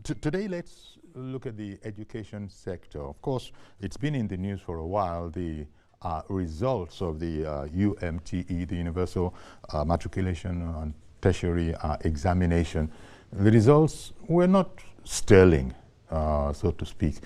Today, let's look at the education sector. Of course, it's been in the news for a while, the results of the UMTE, the Universal Matriculation and Tertiary Examination. The results were not sterling, so to speak,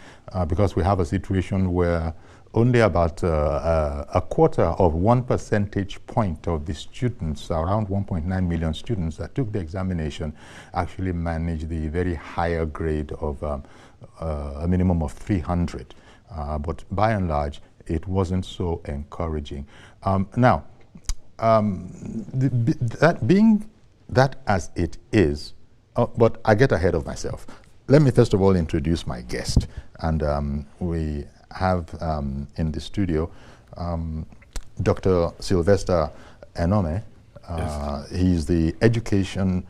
because we have a situation where only about a quarter of 1 percentage point of the students, around 1.9 million students that took the examination, actually managed the very higher grade of a minimum of 300. But by and large, it wasn't so encouraging. Now, being that as it is, but I get ahead of myself. Let me first of all introduce my guest. And we have in the studio Dr. Sylvester Enome. Yes. He's the education,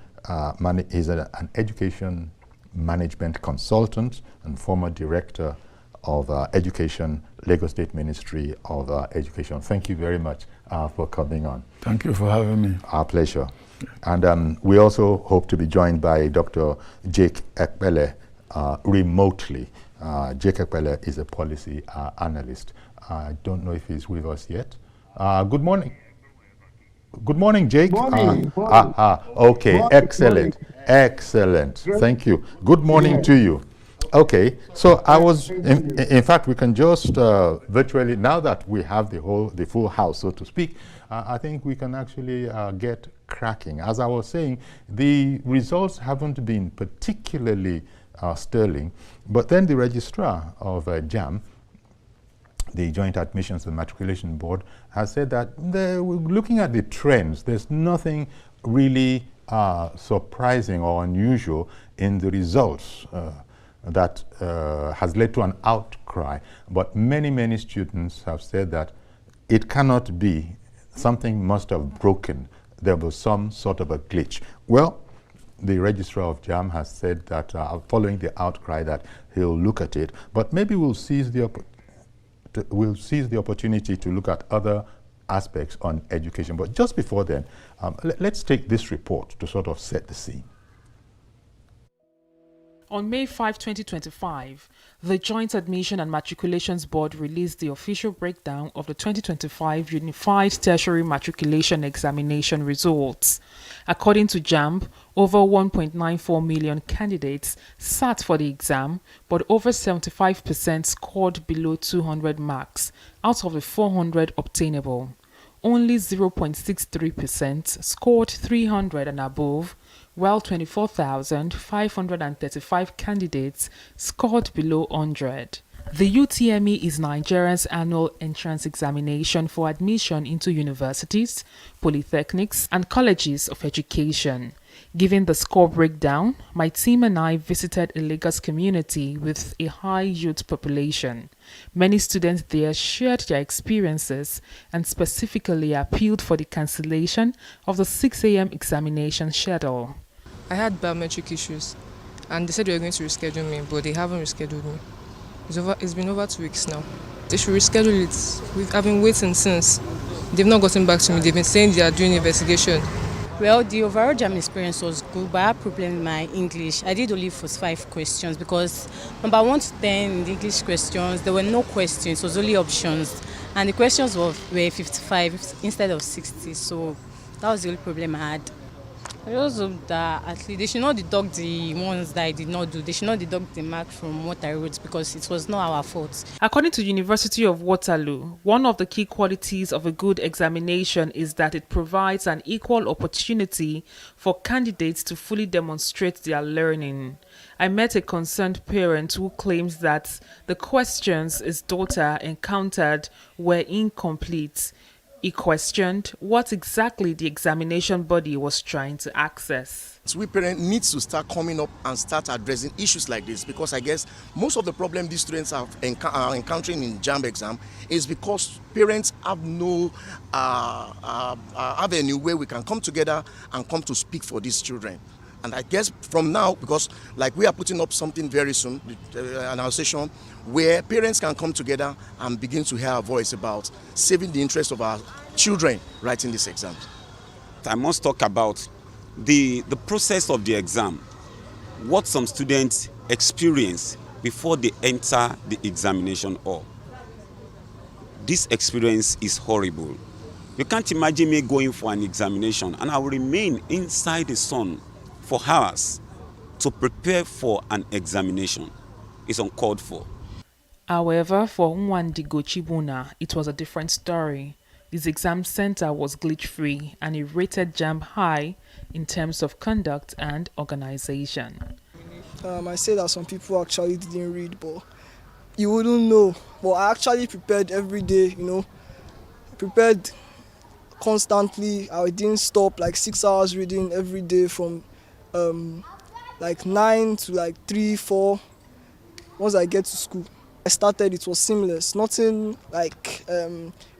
he's an education management consultant and former director of Education, Lagos State Ministry of Education. Thank you very much for coming on. Thank you for having me. Our pleasure. And we also hope to be joined by Dr. Jake Ekpele remotely. Jake Ekpele is a policy analyst. I don't know if he's with us yet. Good morning. Good morning, Jake. Morning. Okay, excellent. Excellent. Thank you. Good morning to you. Okay, so I was, in fact, we can just virtually, now that we have the full house, so to speak, I think we can actually get cracking. As I was saying, the results haven't been particularly sterling, but then the registrar of JAM, the Joint Admissions and Matriculation Board, has said that looking at the trends, there's nothing really surprising or unusual in the results that has led to an outcry. But many students have said that it cannot be. Something must have broken. There was some sort of a glitch. Well, the registrar of JAM has said that following the outcry that he'll look at it, but maybe we'll seize the opportunity to look at other aspects on education. But just before then, let's take this report to sort of set the scene. On May 5, 2025, the Joint Admission and Matriculations Board released the official breakdown of the 2025 Unified Tertiary Matriculation Examination results. According to JAMB, over 1.94 million candidates sat for the exam, but over 75% scored below 200 marks out of the 400 obtainable. Only 0.63% scored 300 and above, while 24,535 candidates scored below 100. The UTME is Nigeria's annual entrance examination for admission into universities, polytechnics, and colleges of education. Given the score breakdown, my team and I visited a Lagos community with a high youth population. Many students there shared their experiences and specifically appealed for the cancellation of the 6 a.m. examination schedule. I had biometric issues and they said they were going to reschedule me, but they haven't rescheduled me. It's been over 2 weeks now. They should reschedule it. I've been waiting since. They've not gotten back to me. They've been saying they are doing investigation. Well, the overall JAM experience was good, but I had a problem with my English. I did only 45 questions because number 1 to 10 in the English questions, there were no questions, it was only options. And the questions were 55 instead of 60, so that was the only problem I had. I just hope that at least they should not deduct the ones that I did not do. They should not deduct the mark from what I wrote because it was not our fault. According to University of Waterloo, one of the key qualities of a good examination is that it provides an equal opportunity for candidates to fully demonstrate their learning. I met a concerned parent who claims that the questions his daughter encountered were incomplete. He questioned what exactly the examination body was trying to access. We parents need to start coming up and start addressing issues like this, because I guess most of the problem these students are encountering in JAMB exam is because parents have no avenue where we can come together and come to speak for these children. And I guess from now, because like we are putting up something very soon, an association where parents can come together and begin to hear our voice about saving the interest of our children writing these exams. I must talk about the process of the exam. what some students experience before they enter the examination hall. This experience is horrible. You can't imagine me going for an examination and I will remain inside the sun for hours to prepare for an examination. It's uncalled for. However, for Nwandigo Chibuna, it was a different story. His exam center was glitch-free and he rated JAMB high in terms of conduct and organization. I say that some people actually didn't read, but you wouldn't know. But I actually prepared every day, prepared constantly. I didn't stop, like 6 hours reading every day from like 9 to like 3, 4. Once I get to school, I started, it was seamless. Nothing like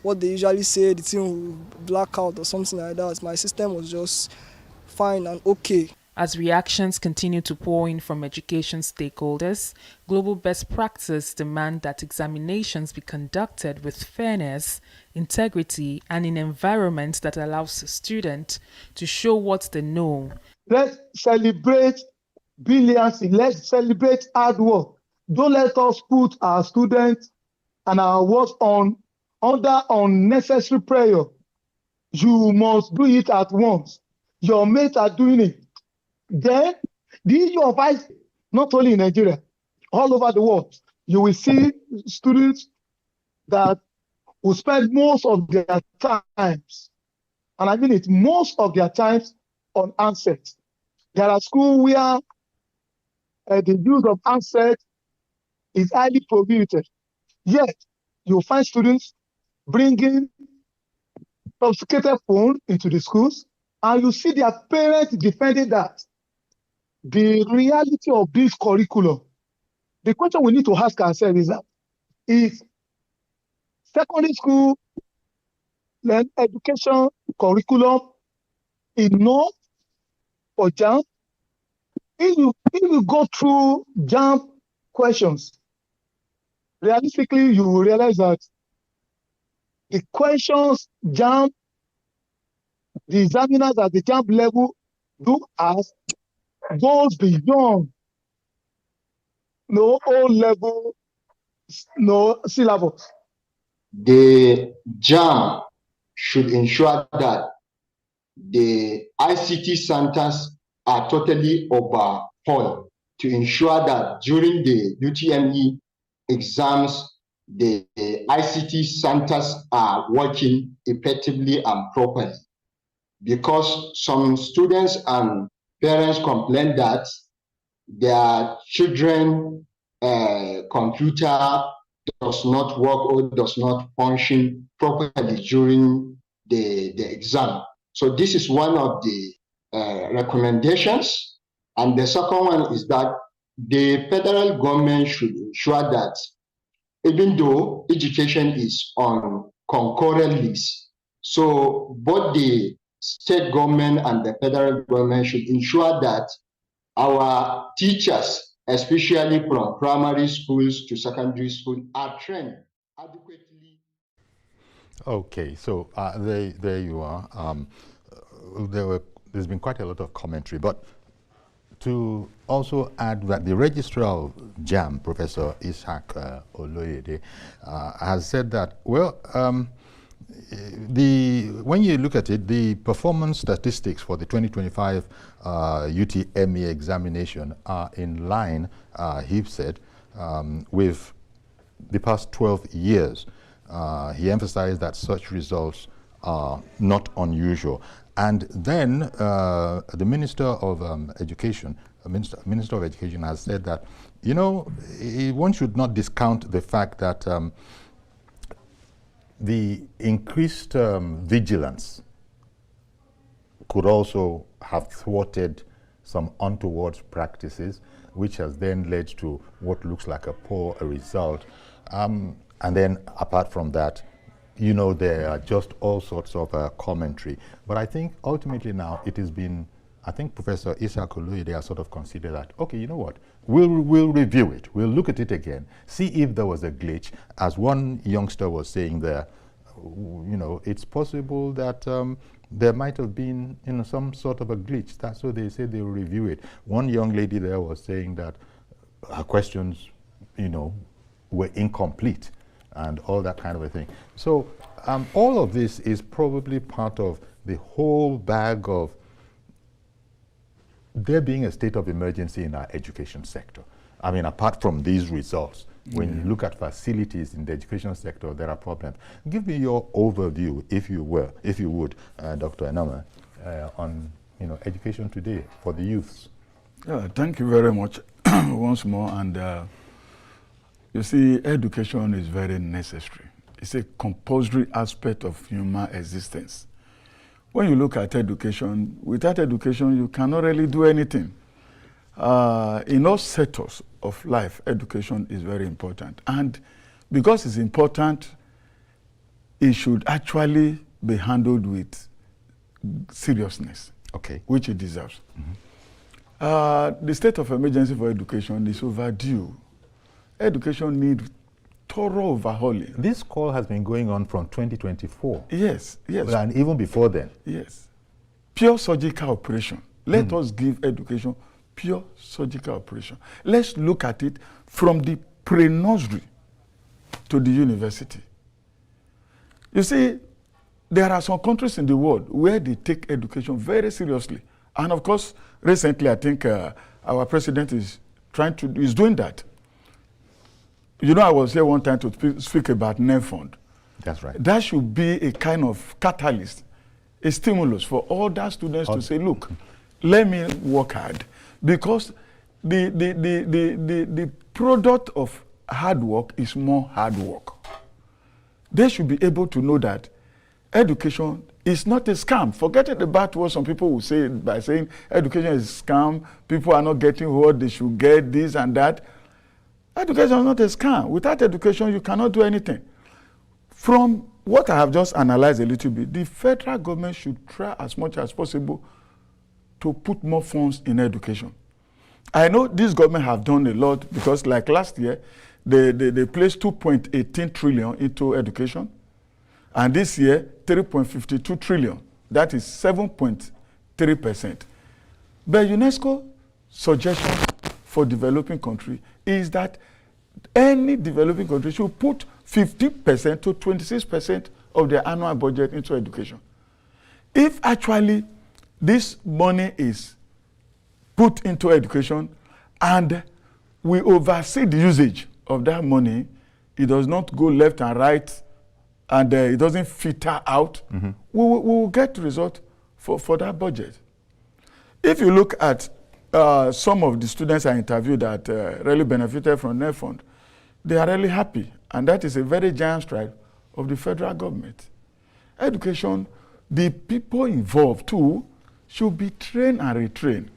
what they usually say, the thing will black out or something like that. My system was just fine and okay. As reactions continue to pour in from education stakeholders, global best practice demand that examinations be conducted with fairness, integrity, and in an environment that allows the student to show what they know. Let's celebrate brilliancy. Let's celebrate hard work. Don't let us put our students and our work under unnecessary pressure. You must do it at once. Your mates are doing it. Then, the issue of ICT, not only in Nigeria, all over the world, you will see students that will spend most of their times, and I mean it, most of their times on handsets. There are schools where the use of handsets is highly prohibited. Yet, you'll find students bringing sophisticated phones into the schools, and you see their parents defending that. The reality of this curriculum, the question we need to ask ourselves is that, is secondary school education curriculum enough for JAMB? If you go through JAMB questions, realistically, you will realize that the questions JAMB, the examiners at the JAMB level do ask goes beyond no O-level, no syllabus. The JAMB should ensure that the ICT centers are totally overhauled to ensure that during the UTME exams, the ICT centers are working effectively and properly. Because some students and parents complain that their children computer does not work or does not function properly during the exam. So this is one of the recommendations. And the second one is that the federal government should ensure that even though education is on concurrent list, so both the state government and the federal government should ensure that our teachers, especially from primary schools to secondary school, are trained adequately. Okay, so there you are. There's been quite a lot of commentary, but to also add that the registrar of JAMB, Professor Isaac Oloyede, has said that, well, when you look at it, the performance statistics for the 2025 UTME examination are in line, he said, with the past 12 years. He emphasized that such results are not unusual. And then the Minister of Education, Minister of Education has said that, you know, one should not discount the fact that the increased vigilance could also have thwarted some untoward practices, which has then led to what looks like a poor result. And then apart from that, you know, there are just all sorts of commentary. But I think ultimately now it has been, I think Professor Isaac Oloyede has sort of considered that, okay, you know what, we'll review it, we'll look at it again, see if there was a glitch. As one youngster was saying there, you know, it's possible that there might have been, some sort of a glitch. That's what they say. They will review it. One young lady there was saying that her questions, were incomplete and all that kind of a thing. So all of this is probably part of the whole bag of there being a state of emergency in our education sector. I mean, apart from these results, when you look at facilities in the education sector, there are problems. Give me your overview, if you would, Dr. Enama, on education today for the youths. Yeah, thank you very much once more. And you see, education is very necessary. It's a compulsory aspect of human existence. When you look at education, without education, you cannot really do anything. In all sectors of life, education is very important. And because it's important, it should actually be handled with seriousness, which it deserves. The state of emergency for education is overdue. Education needs thorough overhauling. This call has been going on from 2024. Yes. And even before then. Yes. Pure surgical operation. Let us give education pure surgical operation. Let's look at it from the pre-nursery to the university. You see, there are some countries in the world where they take education very seriously. And of course, recently, I think our president is doing that. I was here one time to speak about NEFund. That's right. That should be a kind of catalyst, a stimulus for all the students to say, look, let me work hard. Because the product of hard work is more hard work. They should be able to know that education is not a scam. Forget about what some people will say by saying education is a scam, people are not getting what they should get, this and that. Education is not a scam. Without education, you cannot do anything. From what I have just analyzed a little bit, the federal government should try as much as possible to put more funds in education. I know this government have done a lot because like last year, they placed 2.18 trillion into education. And this year, 3.52 trillion. That is 7.3%. But UNESCO suggestion for developing country is that any developing country should put 50% to 26% of their annual budget into education. If actually this money is put into education and we oversee the usage of that money, it does not go left and right and it doesn't filter out, we will get result for that budget. If you look at some of the students I interviewed that really benefited from NEFund, they are really happy. And that is a very giant stride of the federal government. Education, the people involved too, should be trained and retrained.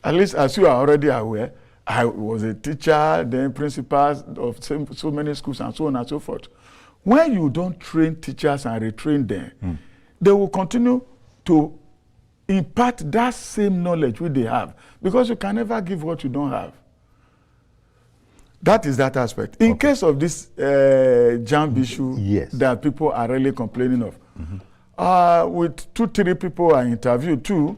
At least as you are already aware, I was a teacher, then principal of so many schools and so on and so forth. When you don't train teachers and retrain them, they will continue to impart that same knowledge which they have, because you can never give what you don't have. That is that aspect. In case of this JAMB issue that people are really complaining of, with 2-3 people I interviewed too,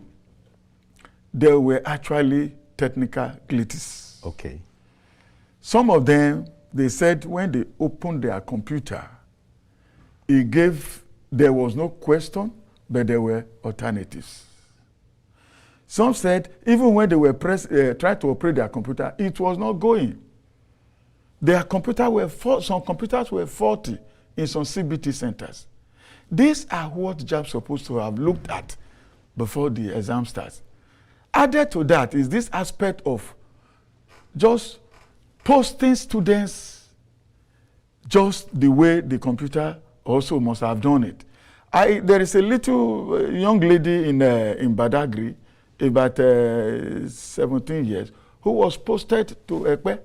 there were actually technical glitches. Okay. Some of them, they said when they opened their computer, there was no question, but there were alternatives. Some said even when they were trying to operate their computer, it was not going. Their computer some computers were faulty in some CBT centers. These are what JAMB supposed to have looked at before the exam starts. Added to that is this aspect of just posting students just the way the computer also must have done it. There is a little young lady in Badagry, about 17 years, who was posted to Ekpe.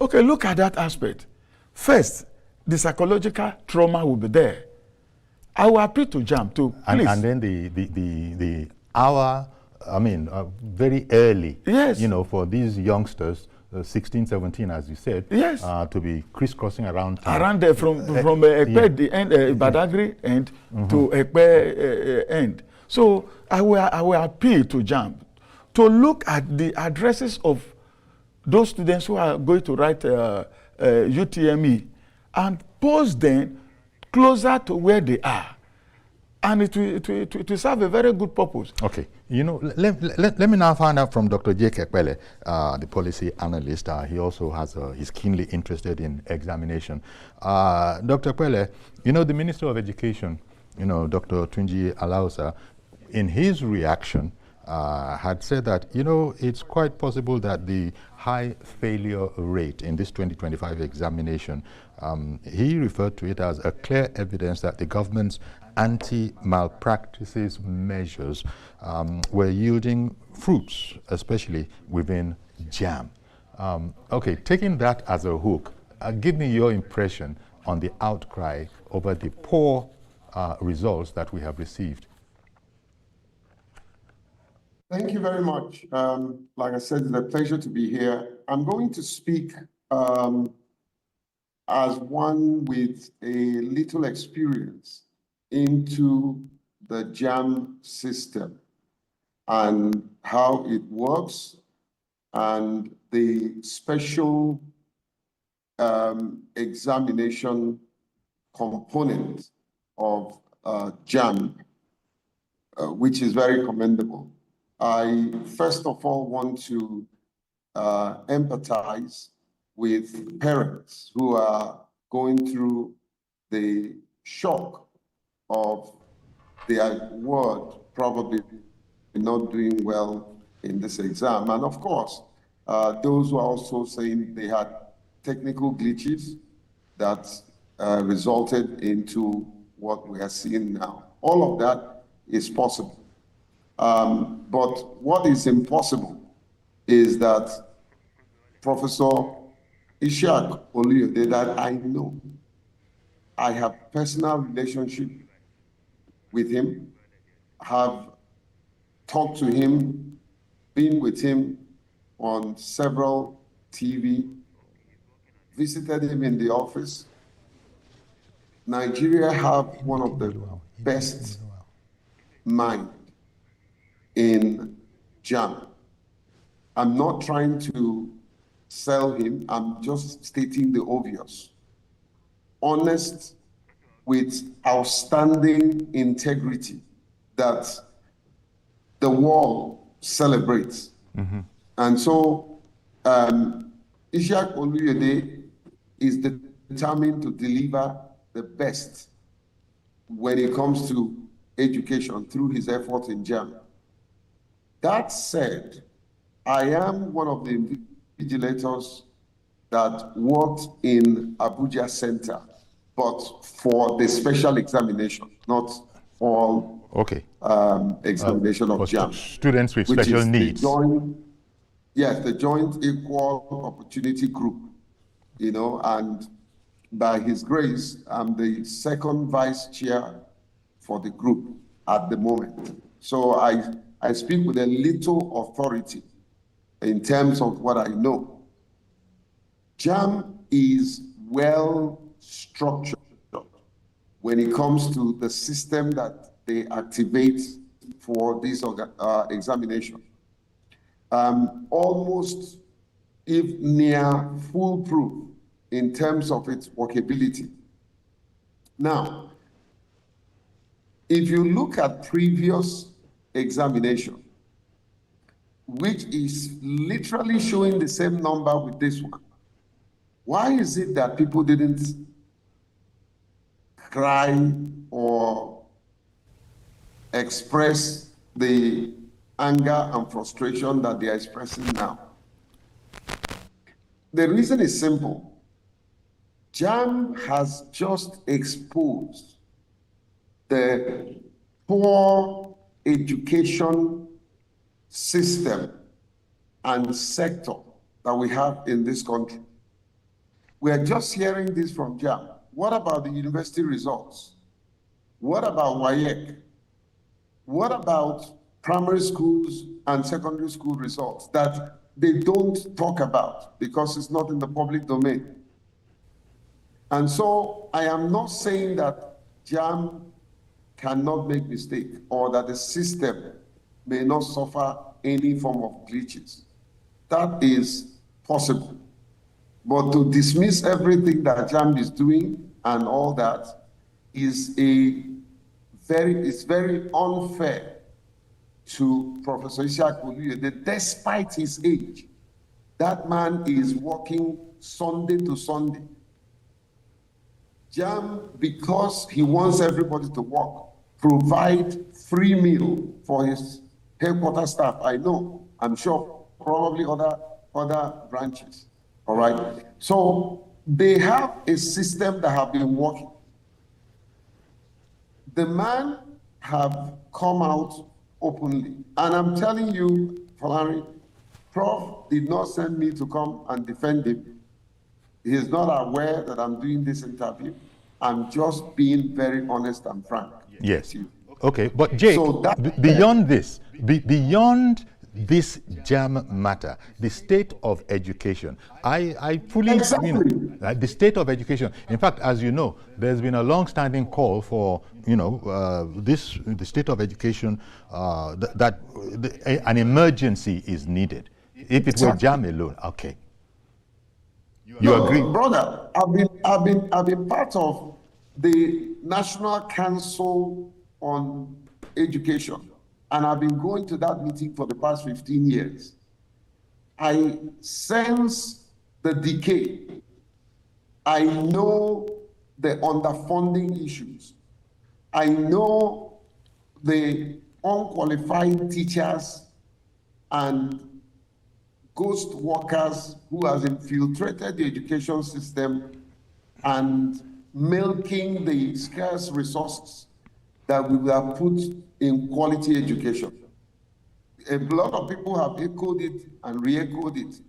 Okay, look at that aspect. First, the psychological trauma will be there. I will appeal to JAMB to please. And then the hour, very early, yes, for these youngsters 16, 17, as you said, Yes. to be crisscrossing around town. Around there from Ekpe, the end, Badagry end to Ekpe end. So I will appeal to JAMB to look at the addresses of those students who are going to write UTME and post them closer to where they are. And it will serve a very good purpose. Okay. You know, let me now find out from Dr. J. Kekpele, the policy analyst. He also has, he's keenly interested in examination. Dr. Kekpele, you know, the Minister of Education, you know, Dr. Tunji Alausa, in his reaction, had said that, you know, it's quite possible that the high failure rate in this 2025 examination, he referred to it as a clear evidence that the government's anti-malpractices measures were yielding fruits, especially within JAM. Okay, taking that as a hook, give me your impression on the outcry over the poor results that we have received. Thank you very much. Like I said, it's a pleasure to be here. I'm going to speak as one with a little experience into the JAM system and how it works and the special examination component of JAM, which is very commendable. I first of all want to empathize with parents who are going through the shock of their ward probably not doing well in this exam. And of course, those who are also saying they had technical glitches that resulted into what we are seeing now. All of that is possible. But what is impossible is that Professor Ishaq Oluyode, that I know, I have personal relationship with him, have talked to him, been with him on several TV, visited him in the office. Nigeria have one of the best mind in JAM. I'm not trying to sell him, I'm just stating the obvious. Honest, with outstanding integrity that the world celebrates. And so Ishaq Oluyede is determined to deliver the best when it comes to education through his efforts in JAM. That said, I am one of the invigilators that worked in Abuja Center, but for the special examination, not all examination of JAM. Students with special needs. The Joint Equal Opportunity Group, you know, and by his grace, I'm the second vice chair for the group at the moment. So I speak with a little authority in terms of what I know. JAM is well structured when it comes to the system that they activate for this examination. Almost, if near foolproof in terms of its workability. Now, if you look at previous examination, which is literally showing the same number with this one, why is it that people didn't cry or express the anger and frustration that they are expressing now? The reason is simple. JAM has just exposed the poor education system and sector that we have in this country. We are just hearing this from JAM. What about the university results? What about WAEC? What about primary schools and secondary school results that they don't talk about because it's not in the public domain. And so I am not saying that JAM cannot make mistake or that the system may not suffer any form of glitches. That is possible. But to dismiss everything that JAM is doing and all that is very unfair to Professor Ishaq Oluyede. Despite his age, that man is working Sunday to Sunday. JAM, because he wants everybody to work, provide free meal for his headquarters staff. I know, I'm sure, probably other branches. All right. So they have a system that have been working. The man have come out openly. And I'm telling you, Falari, Prof did not send me to come and defend him. He is not aware that I'm doing this interview. I'm just being very honest and frank. Yes. Okay, but Jake, so beyond this, beyond this JAM matter, the state of education, I fully, the state of education. In fact, as you know, there's been a long-standing call for, the state of education, an emergency is needed. If it were JAM alone, okay. You agree, brother? I've been part of the National Council on Education, and I've been going to that meeting for the past 15 years. I sense the decay. I know the underfunding issues. I know the unqualified teachers and ghost workers who has infiltrated the education system and milking the scarce resources that we have put in quality education. A lot of people have echoed it and re-echoed it.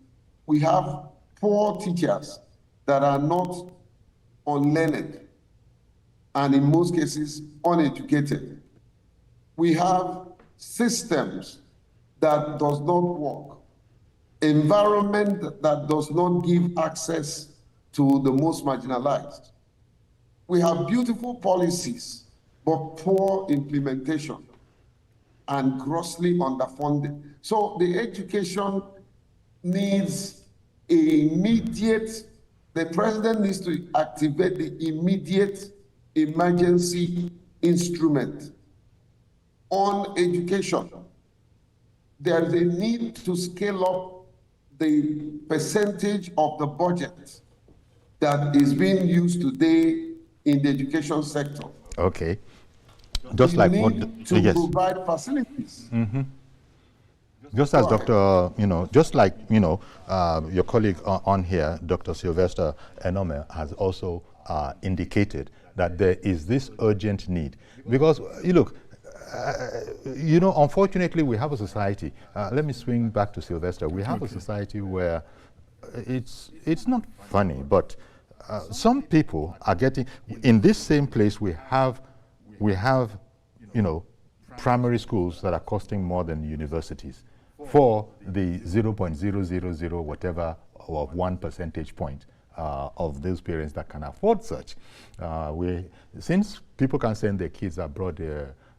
We have poor teachers that are not unlearned and in most cases uneducated. We have systems that does not work, environment that does not give access to the most marginalized. We have beautiful policies, but poor implementation and grossly underfunded. So the education needs the president needs to activate the immediate emergency instrument on education. There is a need to scale up the percentage of the budget that is being used today in the education sector. Okay. Just like what to provide facilities. Mm-hmm. Just as Dr. Your colleague on here, Dr. Sylvester Enome, has also indicated that there is this urgent need. Because, unfortunately, we have a society, let me swing back to Sylvester, we have a society where it's not funny, but some people are getting, in this same place we have primary schools that are costing more than universities for the 0.000 whatever of 1 percentage point of those parents that can afford such. Since people can send their kids abroad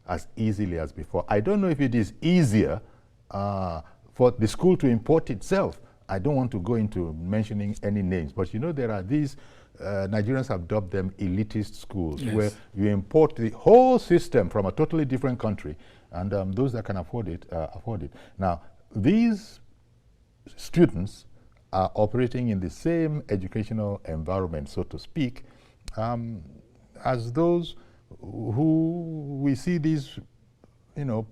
as easily as before, I don't know if it is easier for the school to import itself. I don't want to go into mentioning any names, but there are these, Nigerians have dubbed them elitist schools, yes, where you import the whole system from a totally different country, and those that can afford it, afford it. Now, these students are operating in the same educational environment, so to speak, as those who we see these,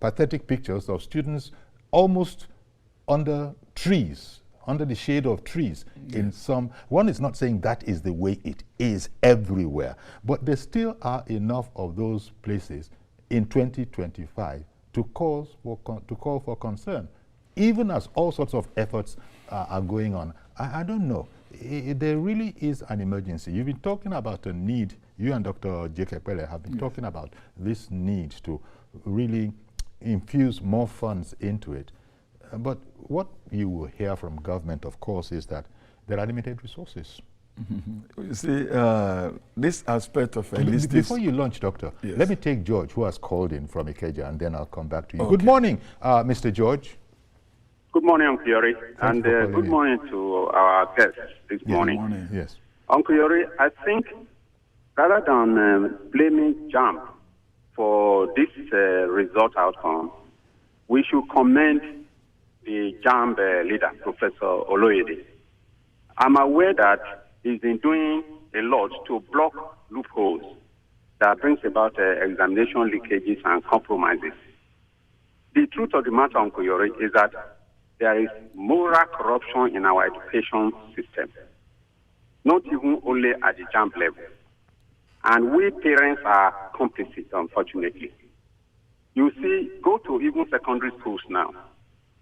pathetic pictures of students almost under trees, under the shade of trees. Yes. In some, one is not saying that is the way it is everywhere, but there still are enough of those places in 2025 to call for concern, even as all sorts of efforts are going on. I don't know. There really is an emergency. You've been talking about a need, you and Dr. Jake Pele have been talking about this need to really infuse more funds into it. But what you will hear from government, of course, is that there are limited resources. You see, this aspect of Before you launch, Doctor, yes. Let me take George, who has called in from Ikeja, and then I'll come back to you. Okay. Good morning, Mr. George. Good morning, Uncle Yori, and good morning to our guests this morning. Good morning. Yes. Uncle Yori, I think rather than blaming JAMB for this result outcome, we should commend the JAMB leader, Professor Oloyede. I'm aware that he's been doing a lot to block loopholes that brings about examination leakages and compromises. The truth of the matter, Uncle Yori, is that there is moral corruption in our education system, not even only at the JAMB level. And we parents are complicit, unfortunately. You see, go to even secondary schools now.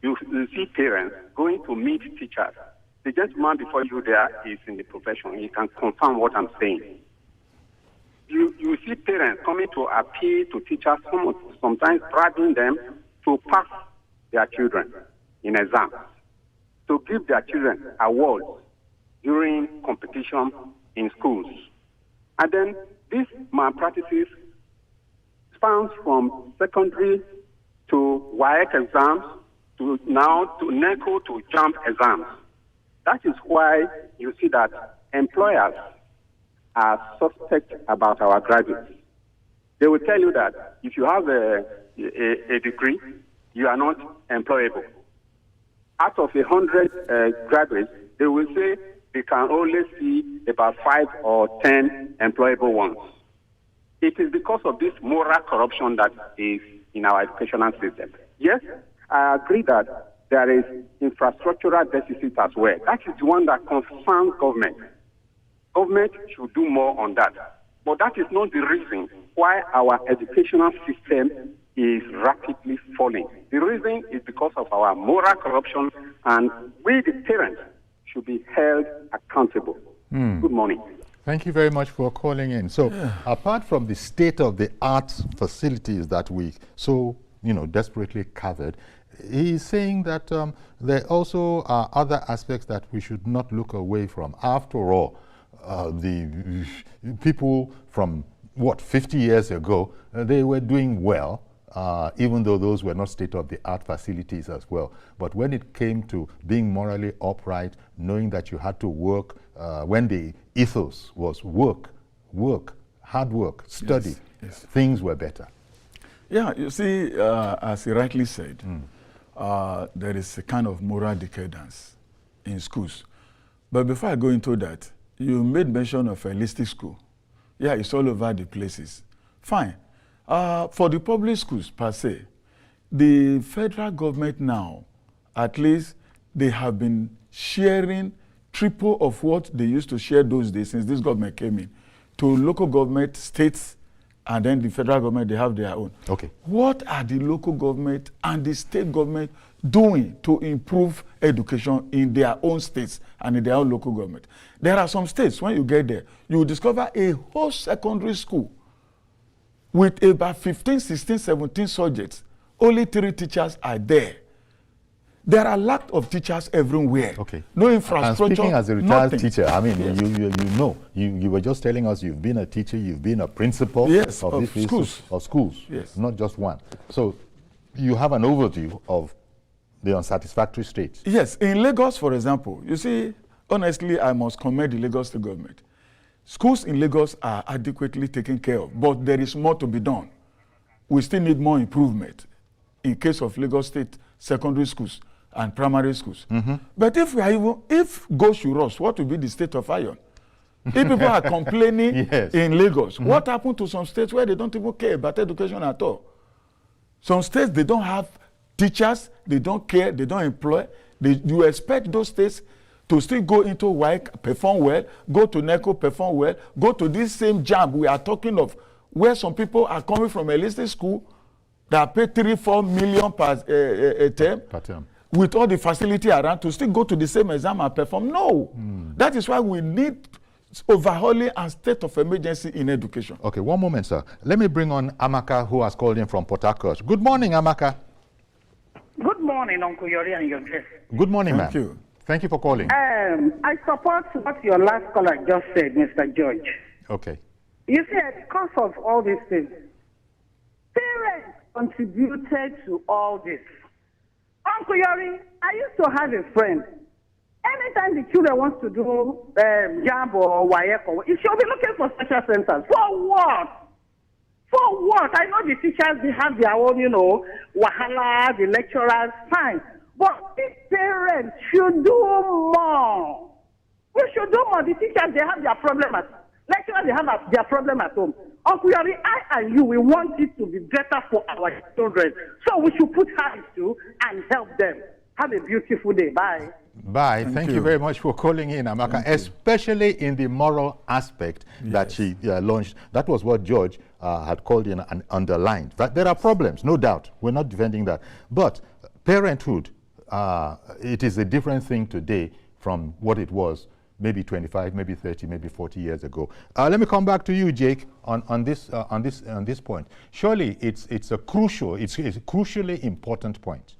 You see parents going to meet teachers. The gentleman before you there is in the profession. He can confirm what I'm saying. You see parents coming to appeal to teachers, sometimes bribing them to pass their children in exams, to give their children awards during competition in schools. And then these malpractices spans from secondary to WAEC exams to now to NECO to JAMB exams. That is why you see that employers are suspect about our graduates. They will tell you that if you have a degree, you are not employable. Out of 100 graduates, they will say they can only see about 5 or 10 employable ones. It is because of this moral corruption that is in our educational system. Yes, I agree that there is infrastructural deficit as well. That is the one that concerns government. Government should do more on that. But that is not the reason why our educational system is rapidly falling. The reason is because of our moral corruption, and we, the parents, should be held accountable. Good morning. Thank you very much for calling in. So, apart from the state-of-the-art facilities that we so desperately covered, he is saying that there also are other aspects that we should not look away from. After all, the people from 50 years ago, they were doing well, even though those were not state-of-the-art facilities as well. But when it came to being morally upright, knowing that you had to work, when the ethos was work, hard work, study, things were better. Yeah, you see, as he rightly said, there is a kind of moral decadence in schools. But before I go into that, you made mention of a holistic school. Yeah, it's all over the places. Fine. For the public schools per se, the federal government now, at least they have been sharing triple of what they used to share those days since this government came in to local government, states, and then the federal government, they have their own. Okay. What are the local government and the state government doing to improve education in their own states and in their own local government? There are some states, when you get there, you will discover a whole secondary school with about 15, 16, 17 subjects. Only 3 teachers are there. There are lack of teachers everywhere. Okay. No infrastructure. And speaking as a retired nothing. teacher, I mean, you were just telling us you've been a teacher, you've been a principal of schools. Yes. Not just one. So you have an overview of the unsatisfactory states. Yes. In Lagos, for example, you see, honestly, I must commend the Lagos State government. Schools in Lagos are adequately taken care of, but there is more to be done. We still need more improvement in case of Lagos State secondary schools and primary schools. But if go should rust, what will be the state of iron? If people are complaining in Lagos, what happened to some states where they don't even care about education at all? Some states, they don't have teachers, they don't care, they don't employ. You expect those states to still go into WAEC, perform well, go to NECO, perform well, go to this same JAMB we are talking of, where some people are coming from a listed school that pay 3-4 million per term. With all the facility around to still go to the same exam and perform. No. That is why we need overhauling and state of emergency in education. Okay, one moment, sir. Let me bring on Amaka, who has called in from Port Harcourt. Good morning, Amaka. Good morning, Uncle Yori and your guest. Good morning, ma'am. Thank you. Thank you for calling. I support what your last caller just said, Mr. George. Okay. You see, because of all these things, parents contributed to all this. Uncle Yori, I used to have a friend. Anytime the children want to do JAMB or WAEC, she'll be looking for special centers. For what? For what? I know the teachers, they have their own, wahala, the lecturers, fine. But the parents should do more. We should do more. The teachers, they have their problem lecturers, they have their problem at home. Uncle Yari, I and you, we want it to be better for our children. So we should put hands to and help them. Have a beautiful day. Bye. Bye. Thank you very much for calling in, Amaka, especially in the moral aspect that she launched. That was what George had called in and underlined. That there are problems, no doubt. We're not defending that. But parenthood, it is a different thing today from what it was maybe 25, maybe 30, maybe 40 years ago. Let me come back to you, Jake, on this point. Surely it's a crucially important point.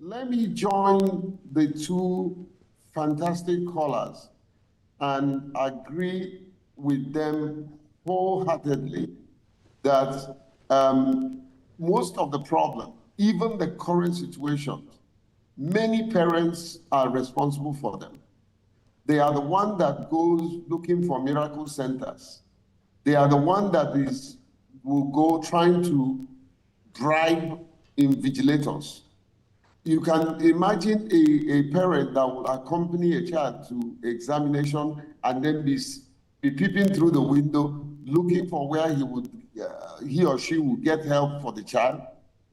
Let me join the two fantastic callers and agree with them wholeheartedly that most of the problem, even the current situation, many parents are responsible for them. They are the one that goes looking for miracle centers. They are the one that will go trying to bribe invigilators. You can imagine a parent that will accompany a child to examination and then be peeping through the window, looking for where he or she would get help for the child.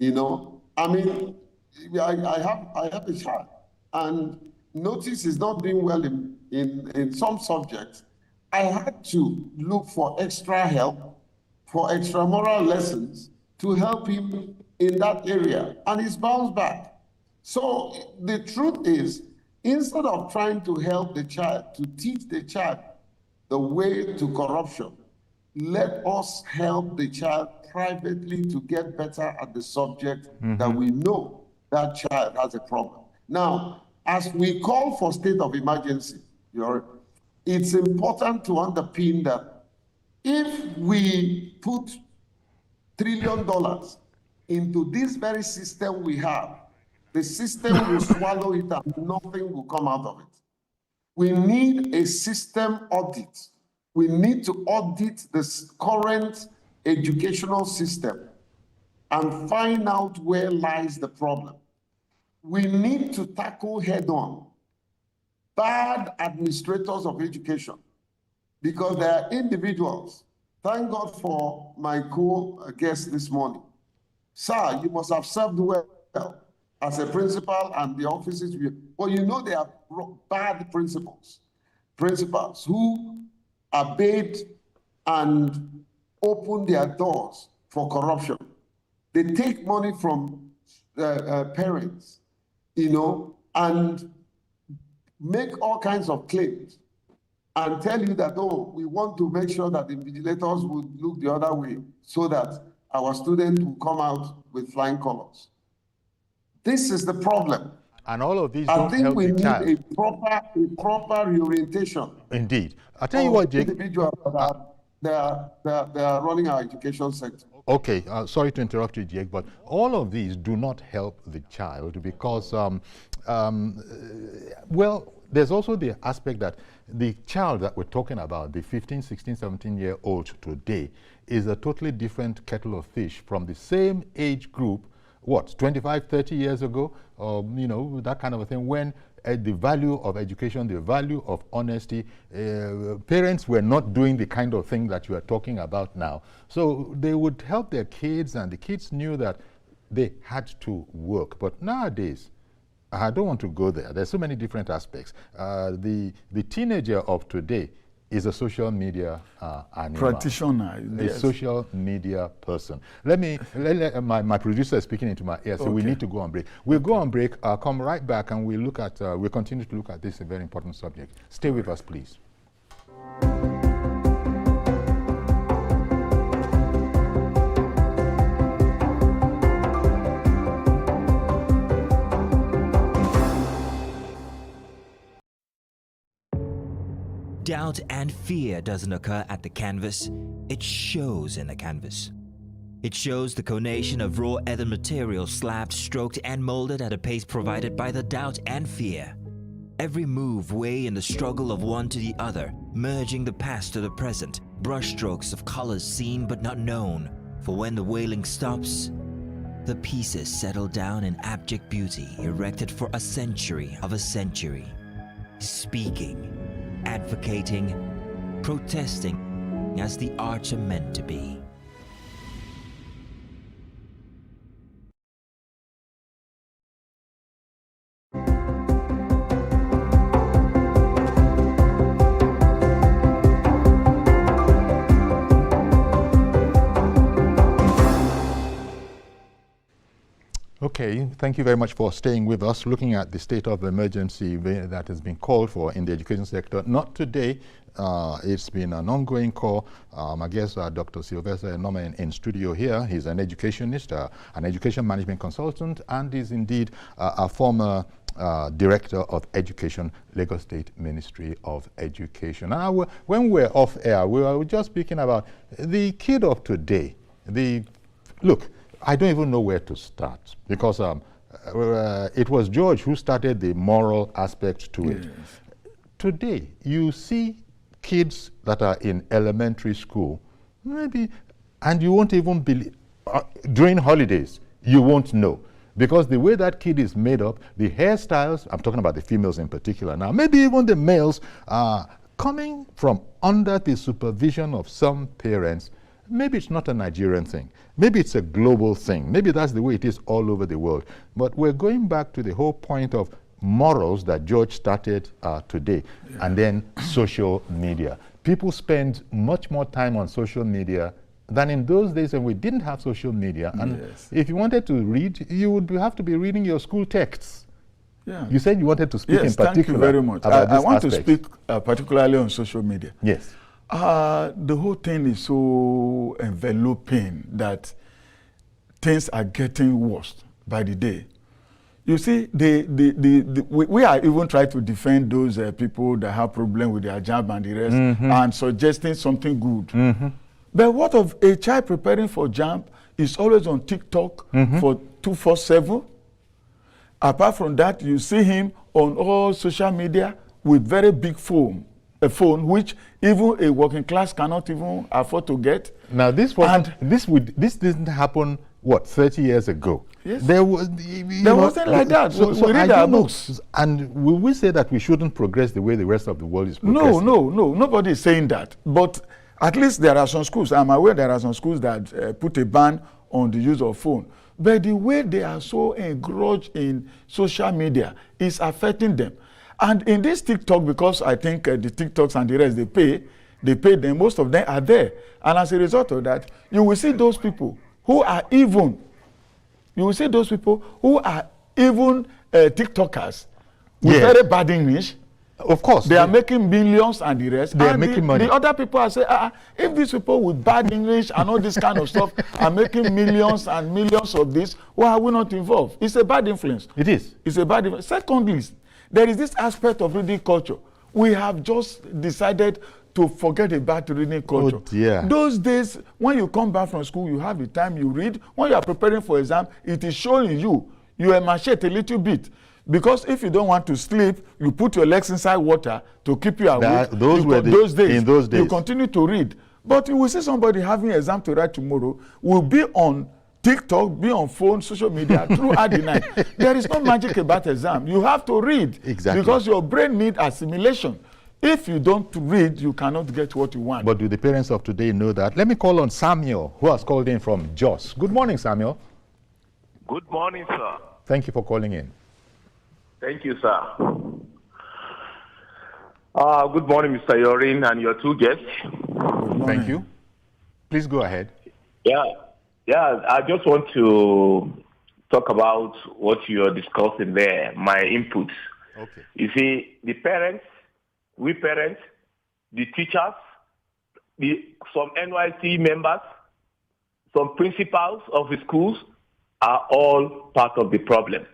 I mean, I have a child, and notice is not doing well in some subjects. I had to look for extra help, for extramural lessons to help him in that area, and he's bounced back. So the truth is, instead of trying to help the child, to teach the child the way to corruption, let us help the child privately to get better at the subject that we know that child has a problem. Now, as we call for state of emergency, it's important to underpin that if we put $1 trillion into this very system we have, the system will swallow it and nothing will come out of it. We need a system audit. We need to audit this current educational system and find out where lies the problem. We need to tackle head-on bad administrators of education, because they are individuals. Thank God for my co-guest this morning. Sir, you must have served well as a principal and the offices. But they are bad principals who obeyed and open their doors for corruption. They take money from parents, and make all kinds of claims and tell you that, we want to make sure that the invigilators would look the other way so that our students will come out with flying colors. This is the problem. And all of these I don't help think the child. we need a proper reorientation. Indeed. I'll tell you what, Jake. Individuals they are running our education sector. Okay, sorry to interrupt you, Jake, but all of these do not help the child because, well, there's also the aspect that the child that we're talking about, the 15, 16, 17-year-old today, is a totally different kettle of fish from the same age group, 25, 30 years ago, that kind of a thing, when the value of education, the value of honesty, parents were not doing the kind of thing that you are talking about now. So they would help their kids, and the kids knew that they had to work. But nowadays, I don't want to go there. There's so many different aspects. The teenager of today is a social media animal. Practitioner. A social media person. My producer is speaking into my ear, so we need to go on break. We'll go on break, come right back, and we'll continue to look at this very important subject. Stay with us, please. doubt and fear doesn't occur at the canvas, it shows in the canvas. It shows the conation of raw earthen material slabbed, stroked, and molded at a pace provided by the doubt and fear. Every move way in the struggle of one to the other, merging the past to the present, brushstrokes of colors seen but not known. For when the wailing stops, the pieces settle down in abject beauty, erected for a century of a century. Speaking, advocating, protesting as the arts are meant to be. Okay, thank you very much for staying with us, looking at the state of emergency that has been called for in the education sector. Not today, it's been an ongoing call. I guess Dr. Sylvester Norman in studio here. He's an educationist, an education management consultant, and is indeed a former Director of Education, Lagos State Ministry of Education. And when we're off air, we were just speaking about the kid of today. Look, I don't even know where to start, because it was George who started the moral aspect to it. Today, you see kids that are in elementary school, maybe, and you won't even believe, during holidays, you won't know. Because the way that kid is made up, the hairstyles, I'm talking about the females in particular now, maybe even the males, are coming from under the supervision of some parents. Maybe it's not a Nigerian thing. Maybe it's a global thing. Maybe that's the way it is all over the world. But we're going back to the whole point of morals that George started today, and then social media. People spend much more time on social media than in those days when we didn't have social media. And if you wanted to read, you would have to be reading your school texts. Yeah. You said you wanted to speak in particular. Thank you very much. I want to speak particularly on social media. Yes. The whole thing is so enveloping that things are getting worse by the day. You see, we are even trying to defend those people that have problem with their job and the rest, and suggesting something good. But what of a child preparing for JAMB is always on TikTok for 24/7? Apart from that, you see him on all social media with very big phone. A phone which even a working class cannot even afford to get. Now this didn't happen, what, 30 years ago? Yes. There wasn't like that. We read our books. And will we say that we shouldn't progress the way the rest of the world is progressing? No. Nobody is saying that. But at least there are some schools, I'm aware there are some schools that put a ban on the use of phone. But the way they are so engrossed in social media is affecting them. And in this TikTok, because I think the TikToks and the rest, they pay them, most of them are there. And as a result of that, you will see those people who are even, TikTokers with very bad English. Of course. They are making millions and the rest. They are making money. The other people are saying, if these people with bad English and all this kind of stuff are making millions and millions of this, why are we not involved? It's a bad influence. It is. It's a bad influence. Secondly, there is this aspect of reading culture. We have just decided to forget about reading culture. Oh dear. Those days, when you come back from school, you have the time you read. When you are preparing for exam, it is showing you emanate a little bit. Because if you don't want to sleep, you put your legs inside water to keep you awake. Those days. You continue to read. But you will see somebody having an exam to write tomorrow, will be on TikTok, be on phone, social media, throughout the night. There is no magic about exam. You have to read. Exactly. Because your brain needs assimilation. If you don't read, you cannot get what you want. But do the parents of today know that? Let me call on Samuel, who has called in from Jos. Good morning, Samuel. Good morning, sir. Thank you for calling in. Thank you, sir. Good morning, Mr. Yorin, and your two guests. Thank you. Please go ahead. Yeah, I just want to talk about what you're discussing there, my inputs. Okay. You see, the parents, we parents, the teachers, some NYC members, some principals of the schools are all part of the problem.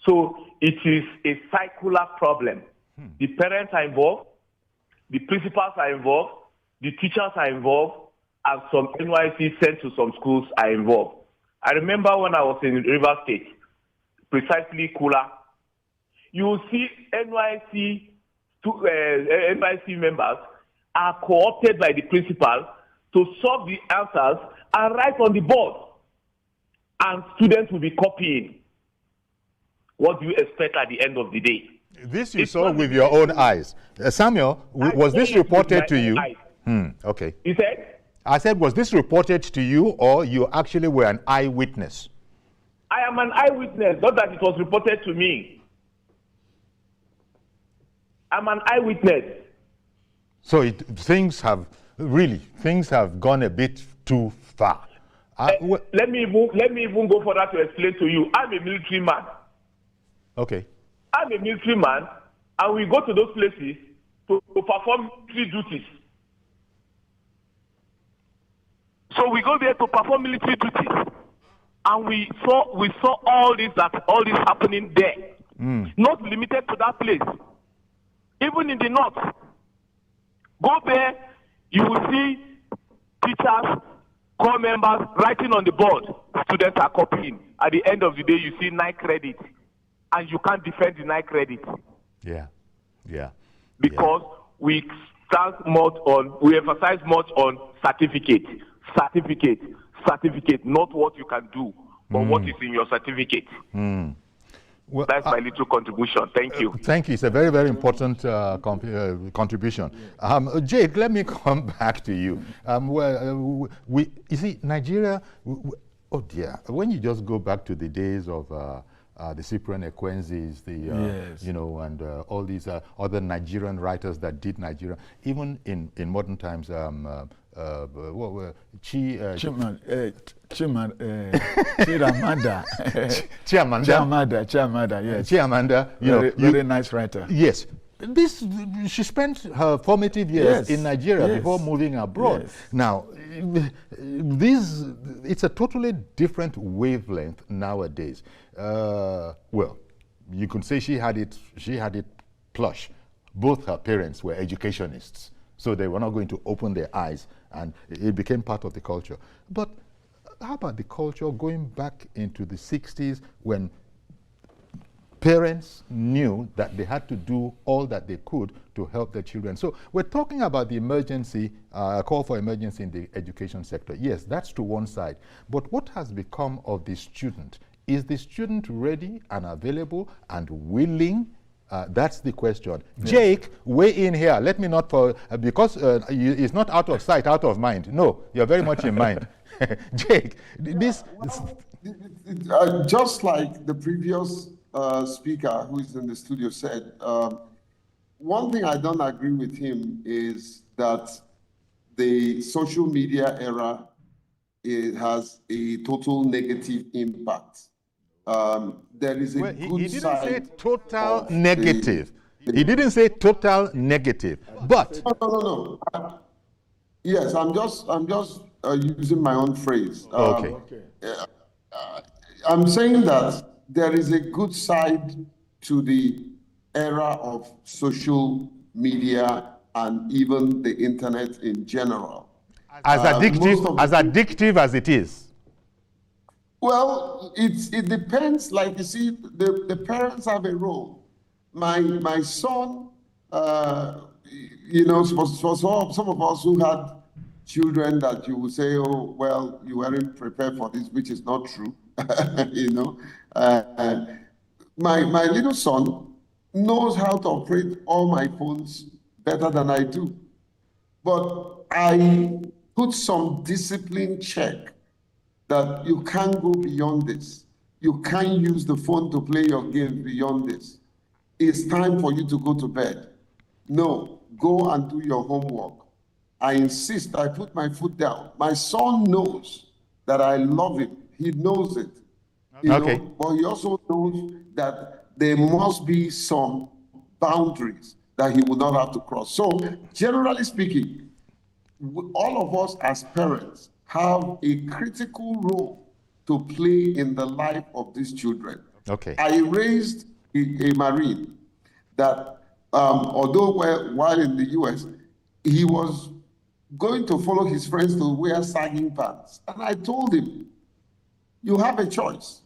So it is a circular problem. The parents are involved, the principals are involved, the teachers are involved, and some NYC sent to some schools are involved. I remember when I was in River State, precisely Kula, you will see NYC members are co-opted by the principal to solve the answers and write on the board. And students will be copying. What do you expect at the end of the day? This you saw with your own eyes. Samuel, was this reported to you? Okay. You said? I said, was this reported to you, or you actually were an eyewitness? I am an eyewitness, not that it was reported to me. I'm an eyewitness. So things have gone a bit too far. Let me even go further to explain to you. I'm a military man. Okay. I'm a military man, and we go to those places to perform military duties. So we go there to perform military duties, and we saw all this happening there. Not limited to that place. Even in the north, go there, you will see teachers, corps members writing on the board. Students are copying. At the end of the day, you see 9 credits, and you can't defend the 9 credits. Yeah. Because we emphasize much on certificate, not what you can do, but what is in your certificate. Well, that's my little contribution. Thank you. Thank you. It's a very, very important contribution. Jake, let me come back to you. You see, Nigeria, oh dear, when you just go back to the days of the Cyprian Ekwenzis, and all these other Nigerian writers that did Nigeria, even in modern times, Chiamanda, yes. Chiamanda, very nice writer. Yes. She spent her formative years in Nigeria before moving abroad. Yes. Now, it's a totally different wavelength nowadays. Well, you could say she had it plush. Both her parents were educationists, so they were not going to open their eyes, and it became part of the culture. But how about the culture going back into the 60s when parents knew that they had to do all that they could to help their children? So we're talking about the emergency, call for emergency in the education sector. Yes, that's to one side. But what has become of the student? Is the student ready and available and willing? That's the question. Yes. Jake, weigh in here. Let me not, because it's not out of sight, out of mind. No, you're very much in mind. Jake, just like the previous speaker who is in the studio said, one thing I don't agree with him is that the social media era has a total negative impact. There is a good side. He didn't say total negative. He didn't say total negative. But no. Yes, I'm just using my own phrase. Okay. I'm saying that there is a good side to the era of social media and even the internet in general. As addictive as it is. Well, it depends. Like you see, the parents have a role. My son, for some of us who had children that you would say, oh, well, you weren't prepared for this, which is not true. My little son knows how to operate all my phones better than I do. But I put some discipline check that you can't go beyond this. You can't use the phone to play your game beyond this. It's time for you to go to bed. No, go and do your homework. I insist, I put my foot down. My son knows that I love him. He knows it. You know, but he also knows that there must be some boundaries that he will not have to cross. So, generally speaking, all of us as parents have a critical role to play in the life of these children. Okay. I raised a Marine that although while in the US, he was going to follow his friends to wear sagging pants. And I told him, you have a choice.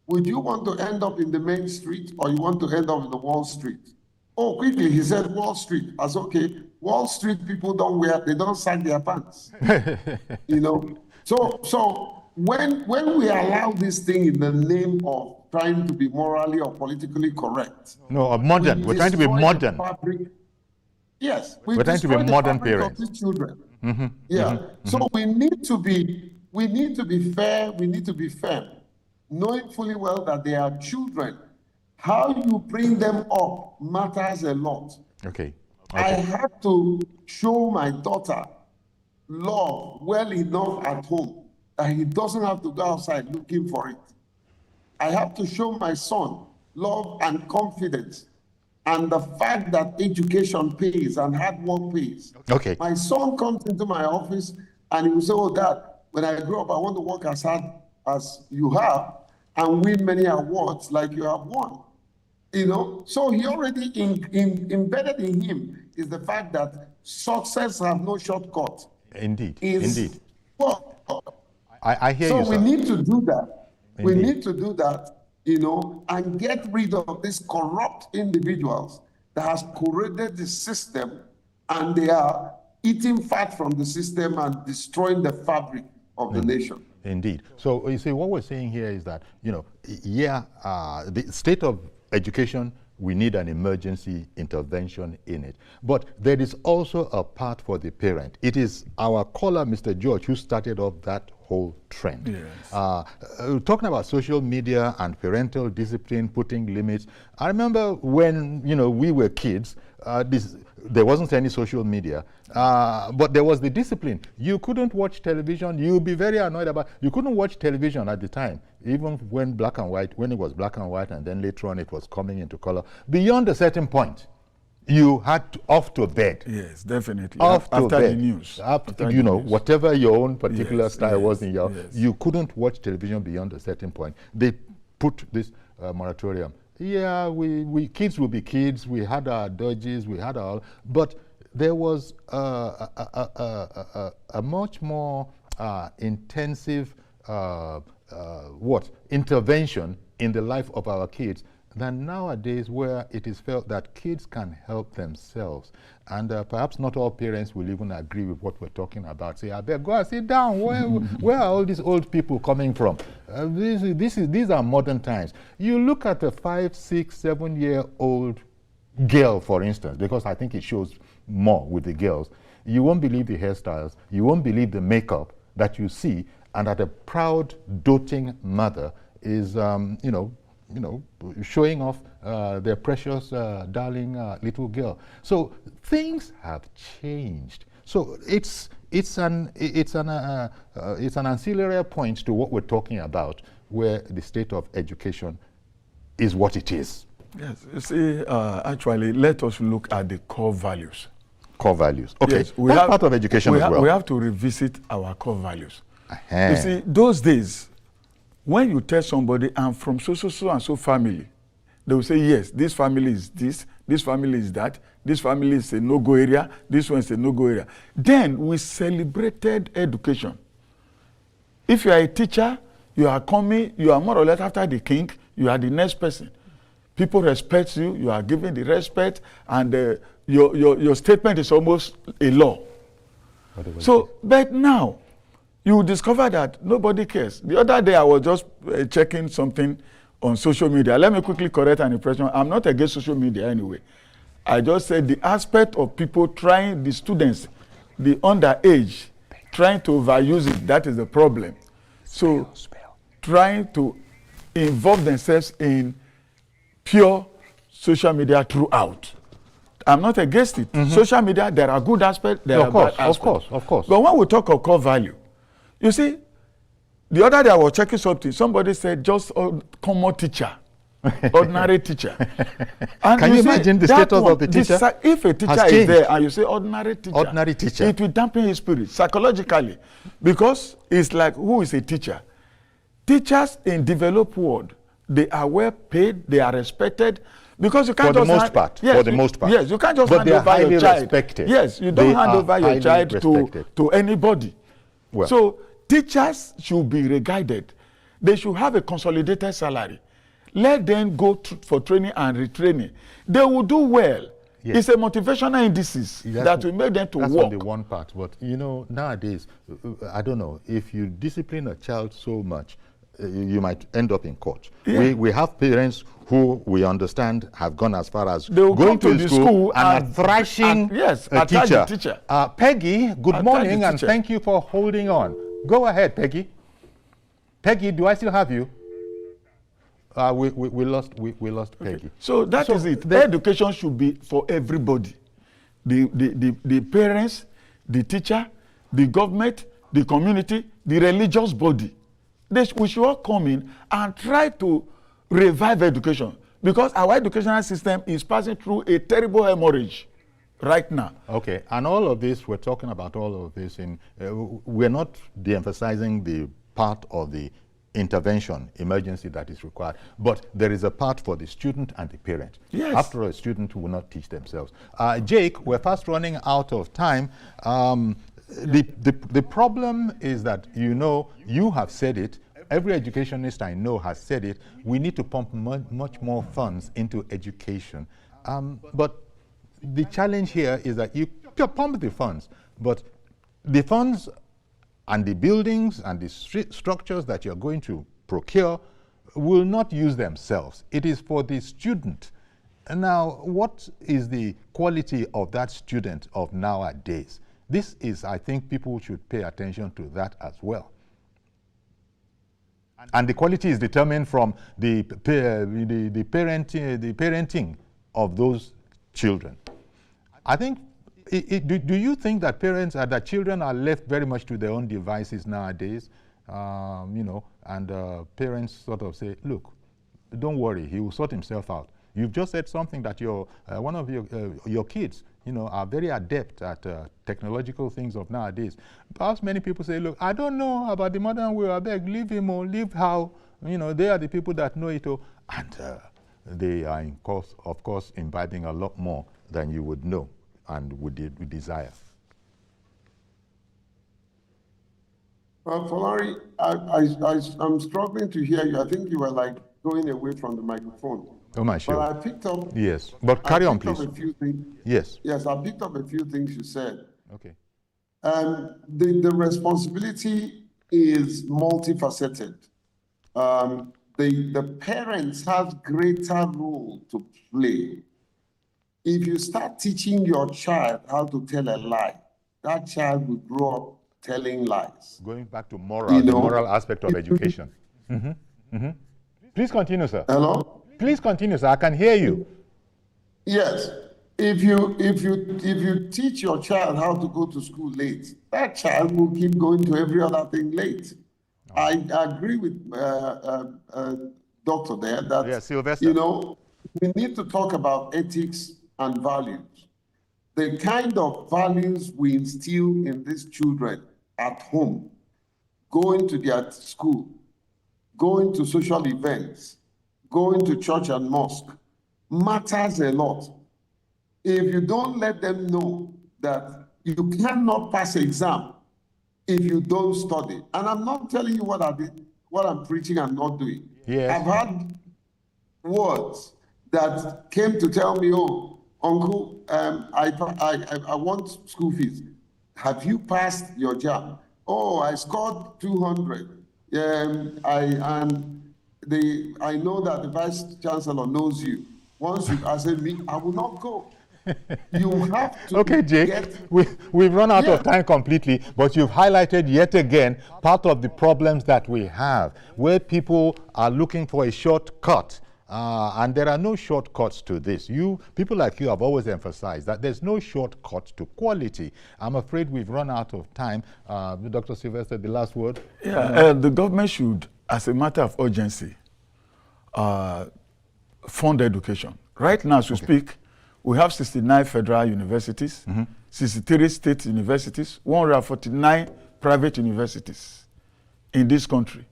Would you want to end up in the main street or you want to end up in the Wall Street? Oh, quickly, he said Wall Street. I said, okay, Wall Street people they don't sag their pants. You know? So when we allow this thing in the name of trying to be morally or politically correct. No, modern. We're trying to be modern. Yes, we're trying to be modern parents. Of these children. Mm-hmm. Yeah. Mm-hmm. So we need to be fair. We need to be firm, knowing fully well that they are children. How you bring them up matters a lot. Okay. I have to show my daughter love well enough at home that he doesn't have to go outside looking for it. I have to show my son love and confidence and the fact that education pays and hard work pays. Okay. My son comes into my office and he will say, oh, Dad, when I grow up, I want to work as hard as you have and win many awards like you have won. You know, so he already embedded in him is the fact that success have no shortcut. Indeed, indeed. Well, I hear so you, we sir. need to do that. Indeed. We need to do that, you know, and get rid of these corrupt individuals that has corroded the system and they are eating fat from the system and destroying the fabric of the nation. Indeed. So you see, what we're saying here is that, you know, the state of education, we need an emergency intervention in it. But there is also a part for the parent. It is our caller, Mr. George, who started off that whole trend. Yes. Talking about social media and parental discipline, putting limits. I remember when, you know, we were kids, there wasn't any social media, but there was the discipline. You couldn't watch television. You'd be very annoyed about. You couldn't watch television at the time, even when it was black and white, and then later on it was coming into color. Beyond a certain point, you had to off to bed. Yes, definitely. After the news. You know, whatever your own particular style was in your, you couldn't watch television beyond a certain point. They put this moratorium. Yeah, we kids will be kids. We had our dodges, we had our, but there was a much more intensive intervention in the life of our kids than nowadays, where it is felt that kids can help themselves. And perhaps not all parents will even agree with what we're talking about. Say, I better go and sit down. Where are all these old people coming from? These are modern times. You look at a 5, 6, 7-year-old girl, for instance, because I think it shows more with the girls. You won't believe the hairstyles. You won't believe the makeup that you see, and that a proud, doting mother is, showing off their precious, darling little girl. So things have changed. So it's an ancillary point to what we're talking about, where the state of education is what it is. Yes, you see, actually, let us look at the core values. Core values. Okay, yes, that's part of education as well. We have to revisit our core values. You see, those days, when you tell somebody, I'm from so and so family, they will say, yes, this family is this family is that, this family is a no-go area, this one is a no-go area. Then we celebrated education. If you are a teacher, you are more or less after the king, you are the next person. People respect you, you are given the respect, and your statement is almost a law. So, but now, you discover that nobody cares. The other day, I was just checking something on social media. Let me quickly correct an impression. I'm not against social media anyway. I just said the aspect of people trying, the students, the underage, trying to overuse it, that is the problem. So, trying to involve themselves in pure social media throughout. I'm not against it. Social media, there are good aspects, there are bad aspects. Of course. But when we talk of core value, you see, the other day I was checking something. Somebody said just a common teacher, ordinary teacher. And can you imagine the status of the teacher? If a teacher is there and you say ordinary teacher, it will dampen his spirit psychologically, because it's like, who is a teacher? Teachers in developed world, they are well paid, they are respected. Because you can't for the just most part. Yes, For the most part. Yes, you can't just but hand they are over highly your child. respected. Yes, you don't They hand are over your highly child respected. to anybody. Well. So teachers should be re-guided. They should have a consolidated salary. Let them go for training and retraining. They will do well. Yes. It's a motivational indices that will make them to that's work. That's on the one part. But, you know, nowadays, I don't know, if you discipline a child so much, you might end up in court. Yeah. We have parents who we understand have gone as far as they will going to the school and are thrashing a teacher. Peggy, good morning, and thank you for holding on. Go ahead, Peggy. Peggy, do I still have you? We lost Peggy. Okay. So that is it. The education should be for everybody. The parents, the teacher, the government, the community, the religious body. We should all come in and try to revive education, because our educational system is passing through a terrible hemorrhage right now. Okay, and all of this, we're talking about all of this in, we're not de-emphasizing the part of the intervention, emergency that is required, but there is a part for the student and the parent. Yes. After all, a student will not teach themselves. Jake, we're fast running out of time. The problem is that, you know, you have said it, every educationist I know has said it, we need to pump much more funds into education. But the challenge here is that you pump the funds, but the funds and the buildings and the structures that you're going to procure will not use themselves. It is for the student. And now, what is the quality of that student of nowadays? This is, I think, people should pay attention to that as well. And the quality is determined from the parenting of those children. I think, do you think that parents that children are left very much to their own devices nowadays? You know, and parents sort of say, look, don't worry, he will sort himself out. You've just said something that one of your kids, you know, are very adept at technological things of nowadays. Perhaps many people say, look, I don't know about the modern world, I beg, leave him or leave how, you know, they are the people that know it all. And they are, of course, imbibing a lot more than you would know and would desire. Folari, I'm struggling to hear you. I think you were like going away from the microphone. Oh, my sure. But I picked up. Yes, but carry on, please. A few things. Yes. Yes, I picked up a few things you said. Okay. The responsibility is multifaceted. The parents have greater role to play. If you start teaching your child how to tell a lie, that child will grow up telling lies. Going back to moral, the moral aspect of education. Please continue, sir. Hello? Please continue, sir. I can hear you. Yes. If you teach your child how to go to school late, that child will keep going to every other thing late. I agree with Doctor there that Sylvester. You know, we need to talk about ethics and values. The kind of values we instill in these children at home, going to their school, going to social events, going to church and mosque, matters a lot. If you don't let them know that you cannot pass exam if you don't study, and I'm not telling you what I'm preaching and not doing. Yes. I've had words that came to tell me, oh, uncle, I want school fees. Have you passed your JAM? Oh, I scored 200. I know that the vice chancellor knows you. Once you ask me, I will not go. You have to. Okay, Jake, we've run out of time completely, but you've highlighted yet again part of the problems that we have, where people are looking for a shortcut. And there are no shortcuts to this. People like you have always emphasized that there's no shortcut to quality. I'm afraid we've run out of time. Dr. Sylvester, the last word. Yeah, the government should, as a matter of urgency, fund education. Right now, as we speak, we have 69 federal universities, 63 state universities, 149 private universities in this country.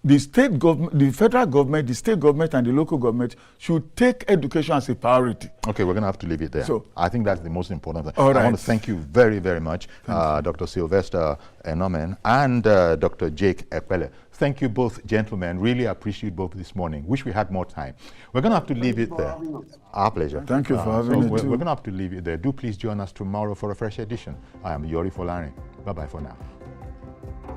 the state government, the federal government, the state government, and the local government should take education as a priority. Okay, we're going to have to leave it there. So, I think that's the most important thing. All right. I want to thank you very, very much, Dr. Sylvester Enomen and Dr. Jake Ekpele. Thank you both, gentlemen. Really appreciate both this morning. Wish we had more time. We're going to have to leave it there. Our pleasure. Thank you for having me, we're too. going to have to leave it there. Do please join us tomorrow for a fresh edition. I am Yori Folari. Bye-bye for now.